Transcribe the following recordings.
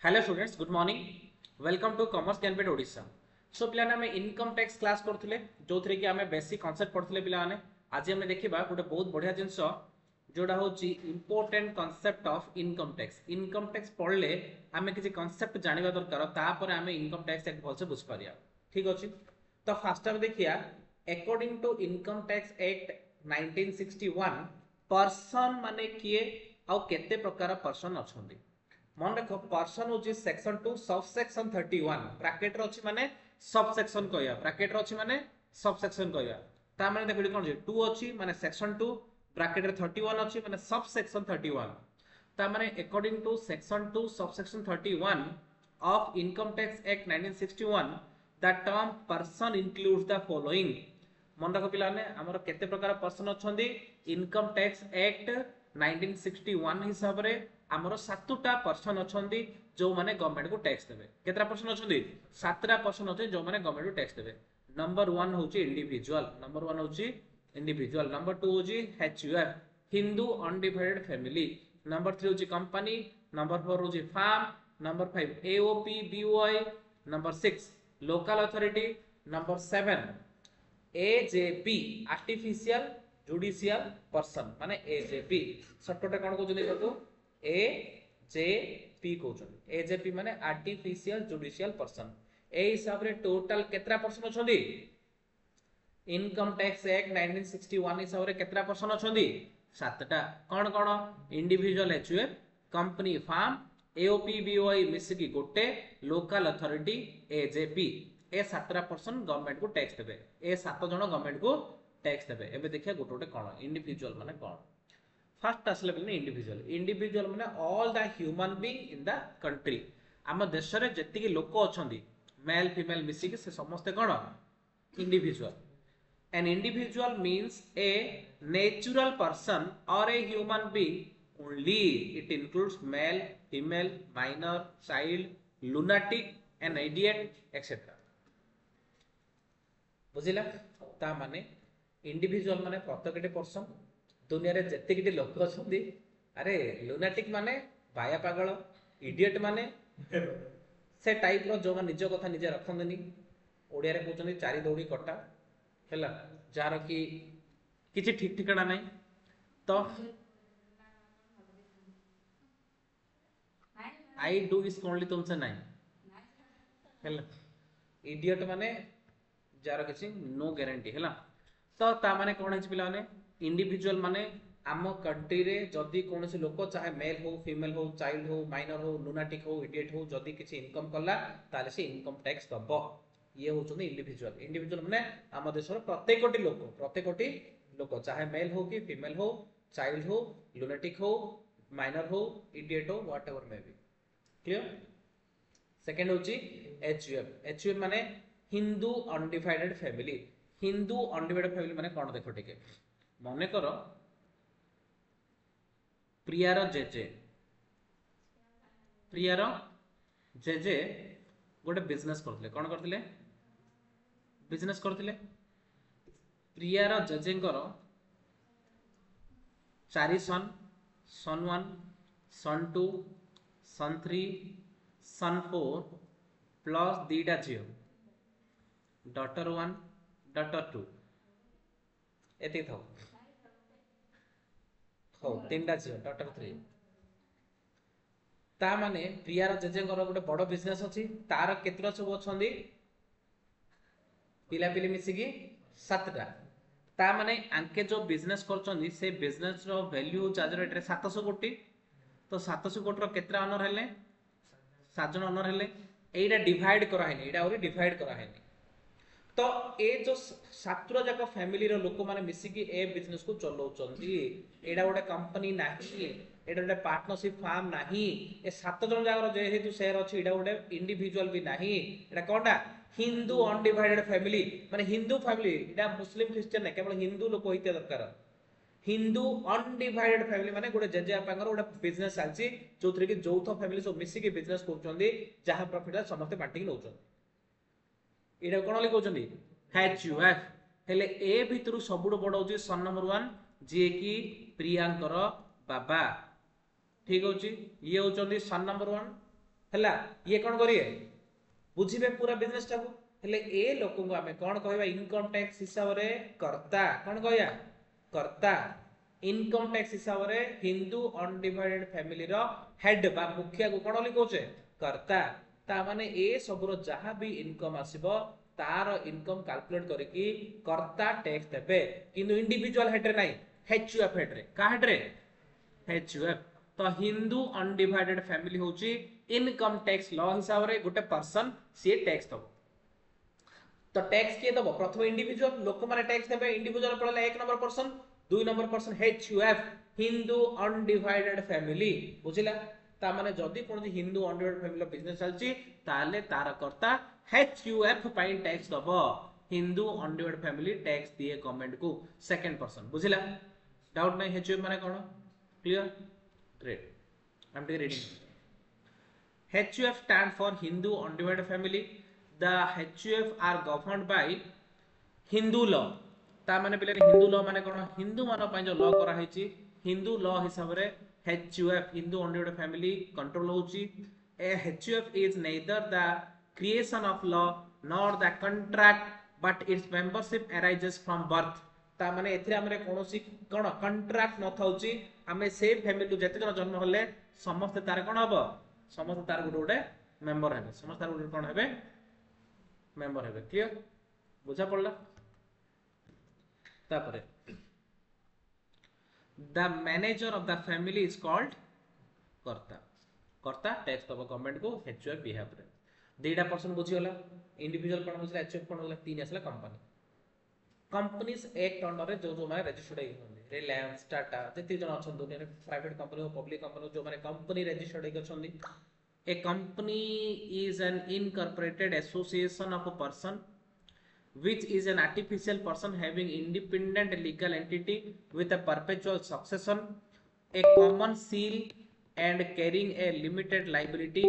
Hello students good morning welcome to commerce कैनपेड Odisha so पिलाने आम इनकम टैक्स क्लास करथिले जो थरे कि आम बेसिक कांसेप्ट पढ़थिले पिलाने आज हम देखिबा गोटे बहुत बढ़िया जिंस जोड़ा होची important concept of income tax पढ़ले आम किसी कांसेप्ट जानिबा दरकार तापर आम इनकम टैक्स एक भलसे बुझ पारिया ठीक अछि तो फास्ट हम देखिया according to income tax act 1961 person माने किए आउ केते प्रकार पर्सन अछंदी मन रख पर्सन हूँ सेक्शन 2 सबसेक्शन 31 ब्रैकेट रे अछि माने सबसेक्शन कहया ब्रैकेट रे अछि माने सबसेक्शन कहया ता माने देखो कोन 2 अछि माने सेक्शन 2 ब्रैकेट रे 31 अछि माने सबसेक्शन 31 ता माने according to section 2 subsection 31 of income tax act 1961 the term person includes the following मन रख पिलाने हमर केते प्रकार पर्सन अछंदी इनकम टैक्स एक्ट 1961 हिसाब रे आमर 7टा पर्सन अछंदी जो माने गवर्नमेंट को टैक्स देबे केतरा पर्सन अछंदी 7टा पर्सन अछंदी जो माने गवर्नमेंट को टैक्स देबे नंबर 1 होची इंडिविजुअल नंबर 1 होची इंडिविजुअल नंबर 2 होची HUF Hindu undivided family number 3 होची कंपनी नंबर 4 होची firm number 5 AOP BOI number 6 local authority number 7 AJP artificial judicial person माने एजेपी शॉर्टकट कोन कहउछन देखो एजेपी कहउछन एजेपी माने आर्टिफिशियल जुडिशियल पर्सन ए हिसाब रे टोटल केतरा पर्सन अछंदी इनकम टैक्स एक्ट 1961 हिसाब रे केतरा पर्सन अछंदी 7टा कोन कोन individual HUF company firm AOP BOI मिसिकी गोटे लोकल अथॉरिटी एजेपी ए 7टा पर्सन गवर्नमेंट को टैक्स देबे ए 7 जण गवर्नमेंट को टैक्स देबे एबे देखिया गोटे गोटे कोन इंडिविजुअल माने कोन फर्स्ट आसले बोलने इंडिविजुअल इंडिविजुअल माने all the human being in the country आम देश रे जति के लोक अछंदी मेल फीमेल मिसिकी से समस्त कोन individual an individual means a natural person or a human being only it includes male female minor child lunatic an idiot etcetera बुझिला ता माने इंडिविजुअल माने प्रत्येकटे पर्सन दुनिया रे जत्ते लोक अछंदी अरे लुनाटिक माने बाया पागल इडियट माने से टाइप रो जो निज कथा निजे रखंदनी ओडिया रे कहउछनी चारि दौड़ी कटा हैला जार की किछि ठीक ठिकाना नै तो आई डू इज ओनली तुमसे नहीं हैला इडियट माने जार किछि नो गारंटी हैला तो ता माने कोन है पिला माने इंडिविजुअल माने आम कंट्री रे जदी कोनोसी लोक चाहे मेल हो फीमेल हो चाइल्ड हो माइनर हो लुनाटिक हो इडियट हो जदी किछि इनकम करला ताले से इनकम टैक्स दबो ये होचोनी इंडिविजुअल इंडिविजुअल माने आम देशर प्रत्येकटी लोक चाहे मेल हो कि फीमेल हो चाइल्ड हो लुनाटिक हो माइनर हो इडियट हो whatever may be clear second होची एचयूएफ माने Hindu undivided family Hindu undivided family माने कोन देखो ठीक है मने करो प्रियार जेजे गोटे बिजनेस करथिले कोन करथिले बिजनेस करथिले प्रियार जेजेंकर 4 सन 1 सन 2 सन 3 सन 4 प्लस दीटा झियो डॉटर 1 डॉटर 2 एति थाउ हो तीनटा झियो डॉटर 3 ता माने प्रियार जेजेंकर गोटे बड़ बिजनेस अछि तार केतरा सब अछंदी पिला पिली मिसिकी 7टा ता माने आंके जो बिजनेस करचंदी से बिजनेस रो वैल्यू चार्ज रेट रे 700 कोटी तो 700 कोटी रो केतरा ओनर हेले 7 जन ओनर हेले एइडा डिवाइड करा हेनी एइडा ओरी डिवाइड करा हेनी तो ए जो 7 जाक फैमिली रो लोक माने मिसिकी ए बिजनेस को चलाउचंदी एडा गोटे कंपनी नाही एडा गोटे पार्टनरशिप फार्म नाही ए 7 जन जाकर जे हेतु शेयर अछि एडा गोटे इंडिविजुअल भी नाही एडा कोनडा हिंदू अनडिवाइडेड फैमिली माने हिंदू फैमिली एडा मुस्लिम क्रिश्चियन नै केवल हिंदू लोक होइते दरकार हिंदू अनडिवाइडेड फैमिली माने गोटे जेजे आपांगर गोटे बिजनेस आछि जोथरे कि जौथ फैमिली सब मिसिकी बिजनेस करचंदी जहा प्रॉफिट समस्त बांटी नउचंदी एडा कोन लिखौ चंदी एचयूएफ हेले ए भितरु सबुड बड होची सन नंबर 1 जे की प्रियांकर बाबा ठीक होची ये होचंदी सन नंबर 1 हैला ये कोन करिए बुझिबे पूरा बिजनेस टाको हेले ए लोक को आमे कोन कहबा इनकम टैक्स हिसाब रे कर्ता कोन कहया कर्ता इनकम टैक्स हिसाब रे हिंदू अनडिवाइडेड फैमिली रो हेड बा मुखिया को कोन लिखोचे कर्ता ता माने ए सबरो जहां भी इनकम आसीबो तार इनकम कैलकुलेट करके कर्ता टैक्स देबे किंतु इंडिविजुअल हेड रे नाही एचयूएफ हेड रे का हेड रे एचयूएफ तो हिंदू अनडिवाइडेड फैमिली होची इनकम टैक्स लॉ हिसाब रे गोटे पर्सन सी टैक्स दबो तो टैक्स के दबो प्रथम इंडिविजुअल लोक माने टैक्स देबे इंडिविजुअल पड़ला एक नंबर पर्सन दुई number person HUF Hindu undivided family बुझिला ता माने जदी कोन हिंदू अनडिवाइडेड फैमिली बिजनेस चलची ताले तार कर्ता एचयूएफ पाई टैक्स दबो हिंदू अनडिवाइडेड फैमिली टैक्स दिए गवर्नमेंट को सेकंड पर्सन बुझिला डाउट नहीं एचयूएफ माने कोन clear great I am reading HUF stand for Hindu Undivided Family. The HUF are governed by Hindu law. ता माने पिले हिंदू लॉ माने कोन हिंदू मानो पय जो लॉ करा हेची हिंदू लॉ हिसाब रे HUF Hindu undivided family control होची ए HUF is neither the creation of law nor the contract but its membership arises from birth. ता माने एथिरे हमरे कोनोसी कोन कॉन्ट्रैक्ट न थाउची हमें से फैमिली जते जन जन्म होले समस्त तार कोन हबो समस्त तार गुटे गुटे मेंबर हेबे समस्त तार गुटे कोन हेबे मेंबर हेबे क्लियर बुझा पड़ला तापरे the manager of the family is called कर्ता कर्ता टैक्स दबो गवर्नमेंट को एचयूएफ बिहेव रे देटा पर्सन बुझी होला इंडिविजुअल कोन बुझला एचयूएफ कोन होला तीन असला कंपनी कंपनीज एक्ट अंडर रे जो माने रजिस्टर्ड होई रिलायंस टाटा जति जन अछन दुनिया रे प्राइवेट कंपनी हो पब्लिक कंपनी जो माने कंपनी रजिस्टर्ड होई छथि a company is an incorporated association of a person which is an artificial person having independent legal entity with a perpetual succession a common seal and carrying a limited liability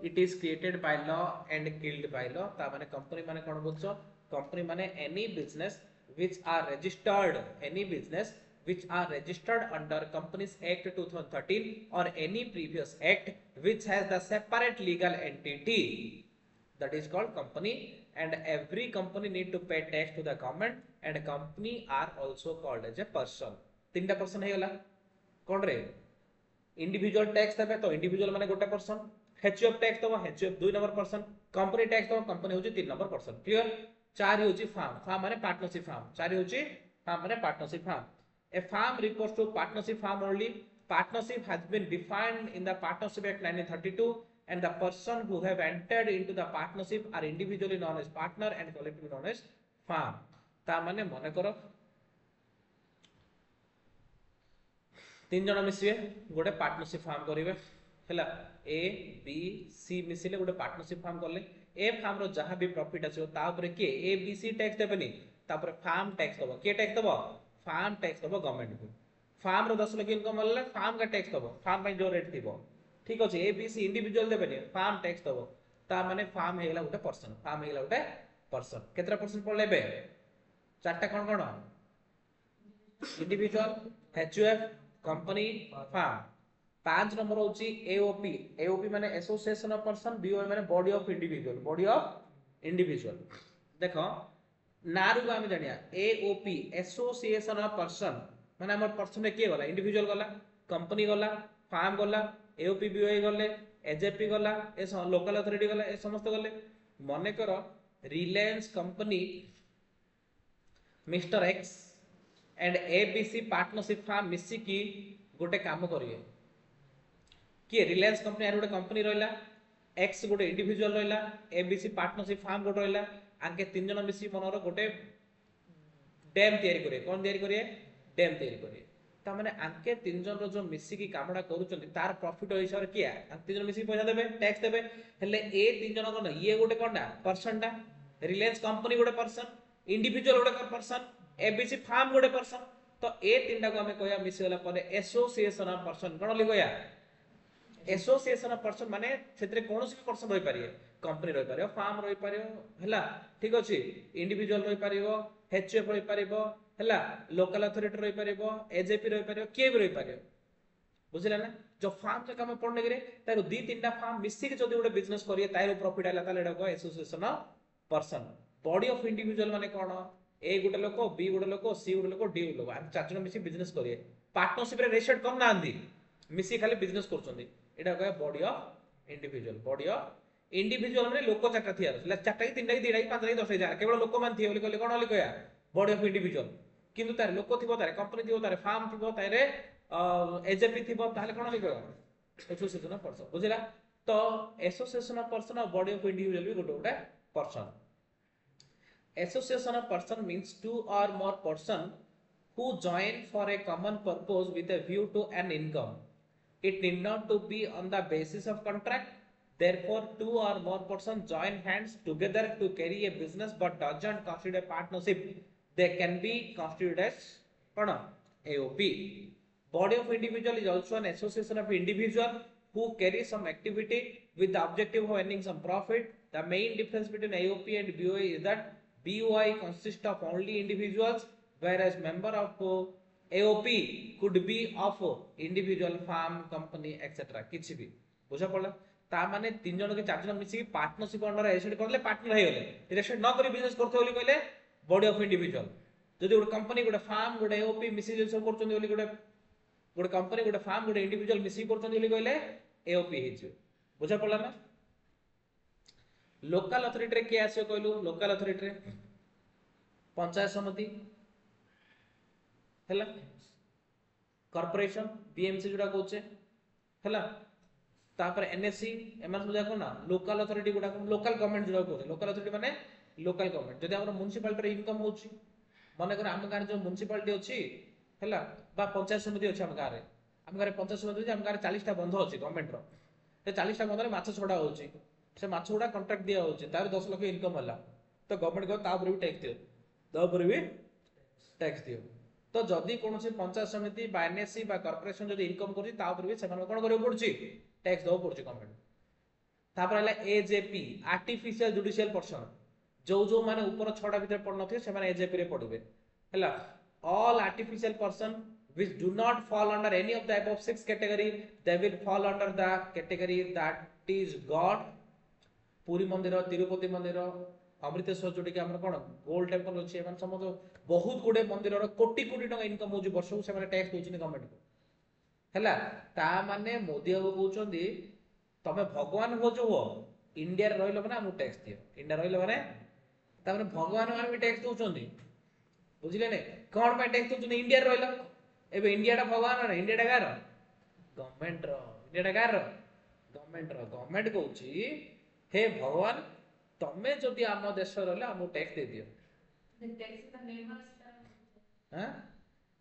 it is created by law and killed by law ता माने company माने कोन बुझो company माने any business which are registered any business which are registered under Companies Act 2013 or any previous act which has the separate legal entity that is called company and every company need to pay tax to the government and company are also called as a person तीनटा person हे गला कोन रे individual tax देबे तो individual माने गोटे person HUF tax दबो HUF दुई number person company tax दबो कंपनी होची तीन नंबर पर्सन क्लियर चार होची फार्म फार्म माने पार्टनरशिप फार्म चार होची फार्म माने partnership firm a firm refers to partnership farm only partnership has been defined in the Partnership Act 1932 and the person who have entered into the partnership are individually known as partner and collectively known as farm ता माने मने करो तीन जन मिसिबे गोटे partnership farm करिवे हैला ए B सी मिसिले गोटे पार्टनरशिप फार्म करले ए फार्म रो जहां भी प्रॉफिट आछो ता ऊपर के ए बी सी टैक्स देबेनी ता ऊपर फार्म टैक्स दबो के टैक्स दबो फार्म टैक्स दबो गवर्नमेंट को फार्म रो 10 लाख इनकम होले फार्म का टैक्स दबो फार्म पे जो रेट थिबो ठीक अछि ए बी सी इंडिविजुअल देबेनी फार्म टैक्स दबो ता माने फार्म हेगला गोटे पर्सन फार्म हेगला गोटे पर्सन केतरा पर्सन पड़ले बे चारटा कोन इंडिविजुअल एचयूएफ कंपनी फार्म पांच नंबर होची एओपी एओपी माने एसोसिएशन ऑफ पर्सन बीओ माने बॉडी ऑफ इंडिविजुअल देखो नारू हम जानिया एओपी एसोसिएशन ऑफ पर्सन माने हमर पर्सन के गला इंडिविजुअल गला कंपनी गला फार्म गला एओपी बीओ गले एजेपी गला ए लोकल अथॉरिटी गला ए समस्त गले मने करो Reliance company mister X and ABC partnership firm मिसी की गोटे काम करिए कि रिलायंस कंपनी आर गोटे कंपनी रहला एक्स गोटे इंडिविजुअल रहला एबीसी पार्टनरशिप फार्म गोटे रहला आके तीन जन मिसी मनरो गोटे डैम तयारी करिए कोन तयारी करिए डैम तयारी करिए ता माने आके तीन जन रो जो मिसी की कामडा करूचंती तार प्रॉफिट हिसाब किया तीन जन मिसी पैसा देबे टैक्स देबे हेले ए तीन जन कोन ये गोटे कोनडा पर्सन डा रिलायंस कंपनी गोटे पर्सन इंडिविजुअल गोटे पर्सन एबीसी फार्म गोटे पर्सन तो ए तीनटा को हमें कहया मिसी होला परे एसोसिएशन ऑफ पर्सन कोन लिखया एसोसिएशन ऑफ पर्सन माने क्षेत्र कोनोसी भी पर्सन रहि पारिए कंपनी रहि पारियो फार्म रहि पारियो हला ठीक अछि इंडिविजुअल रहि पारियो एचएफ रहि पारिबो हला लोकल अथॉरिटी रहि पारिबो एजेपी रहि पारियो के भी रहि पारियो बुझिला ना जो फार्म जक हम पढ़ने गरे तारो दी तीनटा फार्म मिसी के जदी गोटे बिजनेस करिए तारो प्रॉफिट आला ताले एडा association of person body of individual माने कोन ए गोटे लोक बी गोटे लोक सी गोटे लोक डी गोटे लोक हम चार जन मिसी बिजनेस करिए पार्टनरशिप रे रेशेड कम ना आंदी मिसी खाली बिजनेस करछंदी एडा कहे body of individual body of individual माने लोक चारटा थियार चारटा की तीनटा की दीटा की पांचटा की 10,000 केवल लोक मान थिए बोली कहले कोन होली कहया बॉडी ऑफ इंडिविजुअल किंतु तार लोक थिबो तार कंपनी थिबो तार फार्म थिबो तारे एजेपी थिबो ताले कोन होली कहया एसोसिएशन ऑफ पर्सन बुझिला तो एसोसिएशन ऑफ पर्सन और बॉडी ऑफ इंडिविजुअल भी गोटे गोटे person association of person means two or more person who join for a common purpose with a view to an income. It need not to be on the basis of contract. Therefore, two or more person join hands together to carry a business but doesn't constitute a partnership. They can be constituted as AOP. Body of individual is also an association of individual who carry some activity with the objective of earning some profit. The main difference between AOP and BOI is that BOI consists of only individuals, whereas member of AOP could be of individual firm, company, etc. किछि भी बुझा पड़ला ता माने तीन जन के चार जन मिसी पार्टनरशिप अंडर एसेट करले पार्टनर हे गले रेसेट न करी बिजनेस करथे बोली कहले बॉडी ऑफ इंडिविजुअल जदि गोटे कंपनी गोटे फार्म गोटे AOP मिसी जे सब करचोंदी बोली गोटे गोटे कंपनी गोटे फार्म गोटे इंडिविजुअल मिसी करचोंदी बोली कहले AOP हेछि बुझा पड़ला ना लोकल अथॉरिटी रे के आसे कहलु लोकल अथॉरिटी रे पंचायत समिति हैला कॉर्पोरेशन बीएमसी जोडा कहउचे हैला तापर एनएससी एमन सब जाको ना लोकल अथॉरिटी गुडा लोकल गवर्नमेंट जोडा कहउचे लोकल अथॉरिटी माने लोकल गवर्नमेंट जदि हमर म्युनिसिपालिटी रे इनकम होउची माने कर हम गार जो म्युनिसिपालिटी अछि हैला बा पंचायत समिति अछि हम गार पंचायत समिति हम गार 40 टा बंध अछि गवर्नमेंट रो ते 40 टा बंध रे माछ छोडा होउची से माछ छोडा कॉन्ट्रैक्ट दिया होउची तार 10 लाख इनकम हला तो गवर्नमेंट को ता ऊपर भी टैक्स दियो ता ऊपर भी टैक्स दियो तो जदि कोन से पंचायत समिति बा एनएससी बा कॉर्पोरेशन जदि इनकम करछि ता ऊपर भी सेमान कोन करियो पड़छि टैक्स दो पड़छि गवर्नमेंट तापर हला एजेपी आर्टिफिशियल जुडिशियल पर्सन जो माने ऊपर छडा भीतर पड़ नथि से माने एजेपी रे पड़िबे हला all artificial person which do not fall under any of the above six category they will fall under the category that is god Puri मंदिर तिरुपति मंदिर अमृतेश्वर जोडी के हमर कोन गोल्ड टेंपल अछि एमन समझ बहुत गुडे मंदिर रो कोटी कोटी टका इनकम होजी वर्ष से माने टैक्स दोछि गवर्नमेंट को हैला ता माने मोदी बाबू कहउचंदी तमे भगवान हो जो हो इंडिया रे रहिलो माने हम टैक्स दियो इंडिया रहिलो माने ता माने भगवान माने भी टैक्स दोचंदी बुझिले ने कोन पे टैक्स दोचंदी इंडिया रे रहिलो एबे इंडिया टा भगवान रे इंडिया टा गार गवर्नमेंट रो इंडिया टा गार गवर्नमेंट रो गवर्नमेंट कहउची हे भगवान तमे जदि आम देश रहले हम टैक्स दे दियो टैक्स त निर्मला हां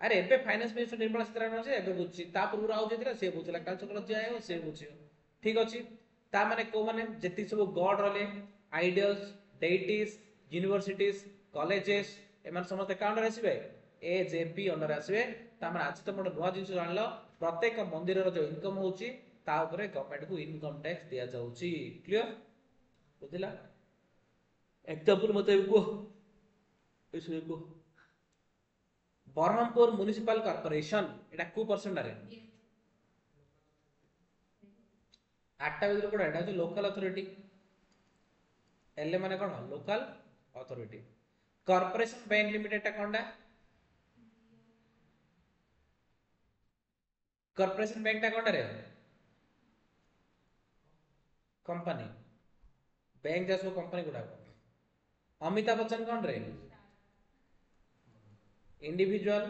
अरे एबे फाइनेंस मिनिस्टर निर्मला सीतारामन जे एबे बुझी ता पूर्व आउ जेतिला से बुझला काल चक्र जे आयो से बुझियो ठीक अछि ता माने को माने जेति सब गॉड रहले आइडल्स डेइटीज यूनिवर्सिटीज कॉलेजेस एमान समस्त काउंटर आसीबे एजेपी अंडर आसीबे ता माने आज त मोड नुवा जिंस जानलो प्रत्येक मंदिर रो जो इनकम होची ता ऊपर गवर्नमेंट को इनकम टैक्स दिया जाउची क्लियर बुझिला एग्जांपल मते को ऐसे को बरहमपुर म्युनिसिपल कॉर्पोरेशन एटा को परसेंट रे 8टा विदर कोडा एटा जो लोकल अथॉरिटी एल माने कोन local authority corporation bank limited टा कोनडा कॉर्पोरेशन बैंक टा कोनडा रे कंपनी बैंक जसो कंपनी गुडा अमिताभ बच्चन कौन रे individual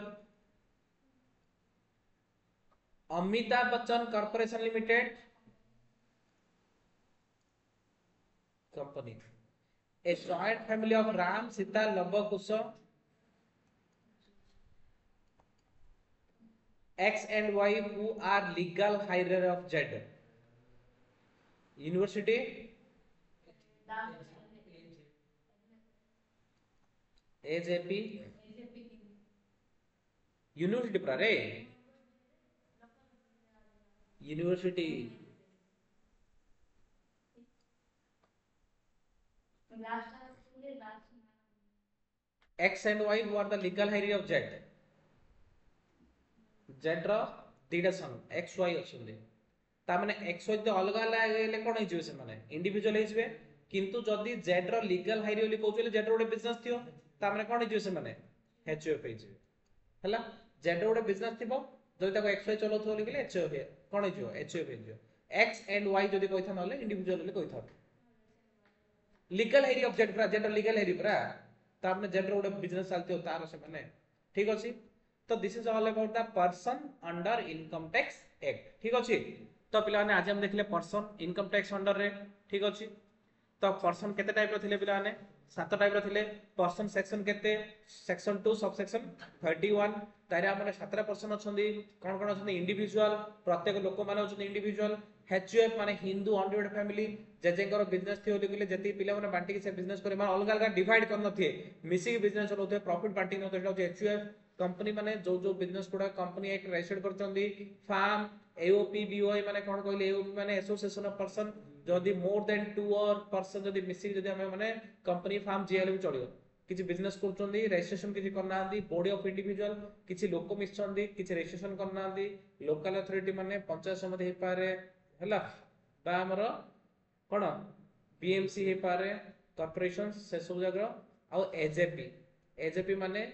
Amitabh Bachchan corporation limited company a joint family of Ram Sita Luv Kush X and Y who are legal higher of Z university AJP university पर रे university X and Y who are the legal heir of Z Z ro दुईटा सन x Y अच्छे ता माने x Y तो अलग अलग कौन हो से माने इंडिविजुअल हो किंतु जदि जेड रो लीगल हायर बोली कहउले जेड रो बिजनेस थियो ता माने कौन हो से माने एचयूएफ हो हला जेड रो बिजनेस थिबो जदि ताको एक्स वाई चलौथो बोली कहले एचयूएफ कौन हो एचयूएफ हो एक्स एंड वाई जदि कहि था नले इंडिविजुअल बोली कहि था लीगल हेरी ऑफ जेड जेड लीगल हेरी पूरा ता आपने जेड रो बिजनेस चलते हो तार से माने ठीक अछि तो this is all about the person under income tax act ठीक अछि तो पिला ने आज हम देखले पर्सन इनकम टैक्स अंडर रे ठीक अछि तो पर्सन केते टाइप रो थिले पिला ने सात टाइप रो थिले पर्सन सेक्शन केते सेक्शन 2 सब सेक्शन 31 तारे हमने सातरा पर्सन अछंदी कोन कोन अछंदी इंडिविजुअल प्रत्येक लोक माने अछंदी इंडिविजुअल एचयूएफ माने हिंदू अनडिवाइडेड फैमिली जेजेकर बिजनेस थियो लिखले जति पिला माने बांटी के से बिजनेस करे माने अलग अलग डिवाइड करन थिए मिसी बिजनेस चलौथे प्रॉफिट बांटी न तो एचयूएफ कंपनी माने जो बिजनेस गुडा कंपनी एक रजिस्टर्ड करचंदी फार्म एओपी बीओआई माने कोन कहले एओपी माने एसोसिएशन ऑफ पर्सन जदि मोर देन 2 और पर्सन जदि मिसी जदि हमें माने कंपनी फार्म जीएल भी चलियो किछि बिजनेस करचंदी रजिस्ट्रेशन किछि करनांदी बॉडी ऑफ इंडिविजुअल किछि लोक मिसचंदी किछि रजिस्ट्रेशन करनांदी लोकल अथॉरिटी माने पंचायत समिति हे पारे हला बा हमर कोन बीएमसी हे पारे कॉर्पोरेशन से सब जगह आ एजेपी माने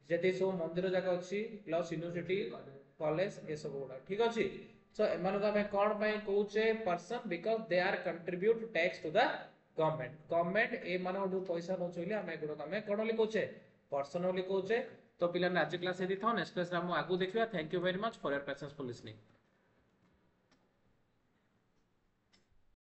जेते सब मंदिर जगह अछि प्लस यूनिवर्सिटी कॉलेज ए सब गुडा ठीक अछि सो एमान को हमें कोन पय कहूचे person because they are contribute tax to the government ए मानो जो पैसा न चले हमें गुडो हमें कोन लिखोचे पर्सन लिखोचे तो पिला ने आज क्लास हे दिथौ नेक्स्ट क्लास रे हम आगु देखिबा thank you very much for your patience for listening